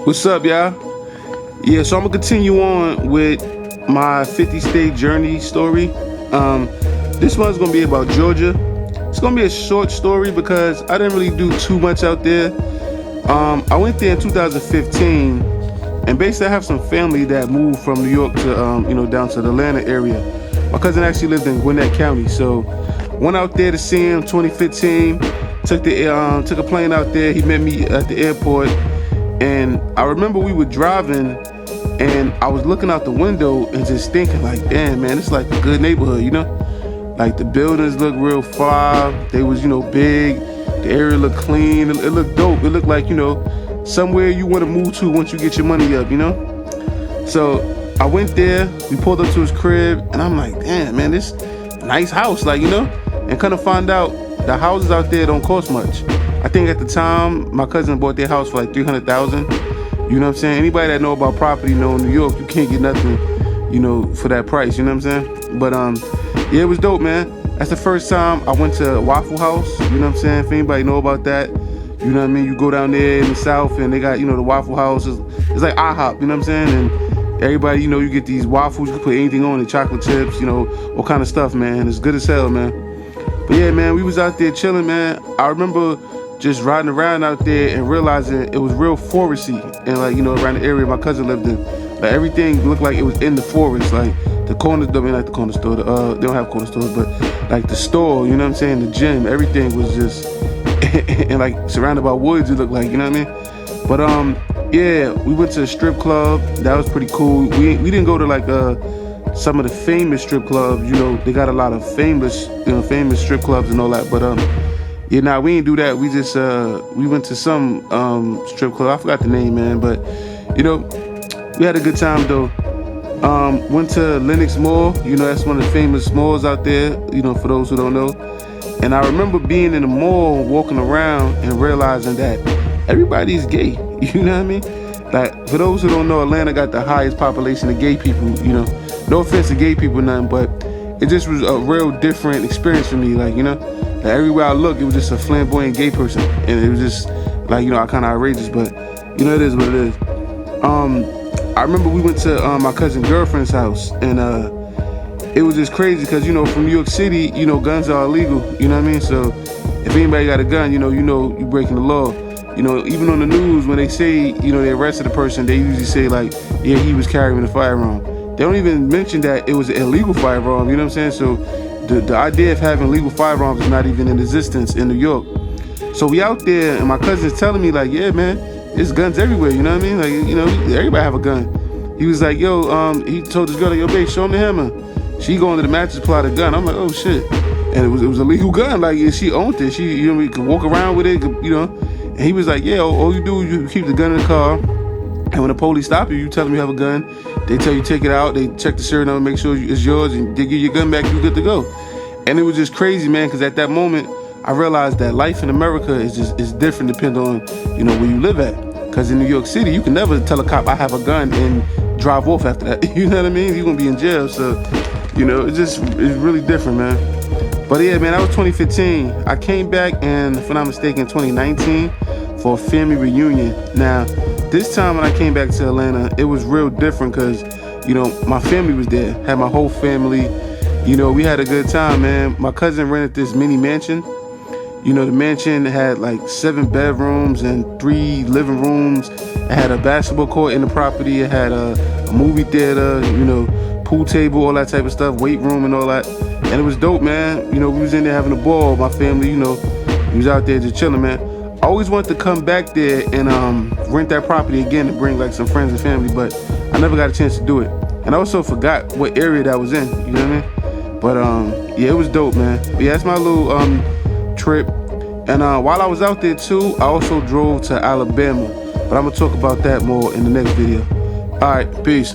What's up, y'all? Yeah, so I'm gonna continue on with my 50-state journey story. This one's gonna be about Georgia. It's gonna be a short story because I didn't really do too much out there. I went there in 2015, and basically I have some family that moved from New York to down to the Atlanta area. My cousin actually lived in Gwinnett County, so went out there to see him 2015. Took a plane out there. He met me at the airport. And I remember we were driving and I was looking out the window and just thinking like, damn, man, it's like a good neighborhood, you know? Like the buildings look real far. They was, big. The area looked clean. It looked dope. It looked like, somewhere you want to move to once you get your money up, So I went there, we pulled up to his crib and I'm like, damn, man, this nice house, and kind of find out the houses out there don't cost much. I think at the time, my cousin bought their house for like $300,000. You know what I'm saying? Anybody that know about property know in New York, you can't get nothing, for that price. You know what I'm saying? But yeah, it was dope, man. That's the first time I went to Waffle House. You know what I'm saying? If anybody know about that, you know what I mean? You go down there in the South and they got, the Waffle House. It's like IHOP, you know what I'm saying? And everybody, you get these waffles, you can put anything on it, chocolate chips, all kind of stuff, man. It's good as hell, man. But yeah, man, we was out there chilling, man. I remember just riding around out there and realizing it was real foresty and around the area my cousin lived in. Like everything looked like it was in the forest. Like the corner, they don't have corner stores, but like the store, you know what I'm saying, the gym, everything was just and like surrounded by woods, it looked like, you know what I mean? But yeah, we went to a strip club. That was pretty cool. We didn't go to like some of the famous strip clubs, they got a lot of famous strip clubs and all that, but yeah, nah, we didn't do that. We just we went to some strip club. I forgot the name, man, but we had a good time though. Went to Lenox Mall. That's one of the famous malls out there. For those who don't know. And I remember being in the mall, walking around, and realizing that everybody's gay. You know what I mean? Like for those who don't know, Atlanta got the highest population of gay people. No offense to gay people, nothing, but it just was a real different experience for me. Like everywhere I looked, it was just a flamboyant gay person, and it was just like kind of outrageous, but it is what it is. I remember we went to my cousin's girlfriend's house, and it was just crazy because from New York City, guns are illegal. You know what I mean? So if anybody got a gun, you breaking the law. Even on the news when they say they arrested a person, they usually say like, yeah, he was carrying a firearm. They don't even mention that it was an illegal firearm. You know what I'm saying? So the idea of having legal firearms is not even in existence in New York. So we out there and my cousin's telling me like, yeah, man, there's guns everywhere, you know what I mean? Like, everybody have a gun. He was like, yo, he told this girl, like, yo, babe, show him the hammer. She going to the mattress, pull out a gun. I'm like, oh shit. And it was a legal gun. Like she owned it. She, we could walk around with it, And he was like, yeah, all you do is you keep the gun in the car. And when the police stop you, you tell them you have a gun. They tell you take it out. They check the serial number, make sure it's yours, and they give you your gun back. You good to go. And it was just crazy, man, because at that moment I realized that life in America is different depending on where you live at. Because in New York City, you can never tell a cop I have a gun and drive off after that. You know what I mean? You're gonna be in jail. So it's really different, man. But yeah, man, that was 2015. I came back, and if I'm not mistaken, 2019 for a family reunion. Now, this time when I came back to Atlanta, it was real different because, my family was there. Had my whole family. We had a good time, man. My cousin rented this mini mansion. The mansion had like 7 bedrooms and 3 living rooms. It had a basketball court in the property. It had a movie theater, pool table, all that type of stuff, weight room and all that. And it was dope, man. We was in there having a ball. My family, we was out there just chilling, man. I always wanted to come back there and rent that property again and bring like some friends and family, but I never got a chance to do it. And I also forgot what area that was in, you know what I mean? But yeah, it was dope, man. But yeah, that's my little trip. And while I was out there too, I also drove to Alabama, but I'm gonna talk about that more in the next video. All right, peace.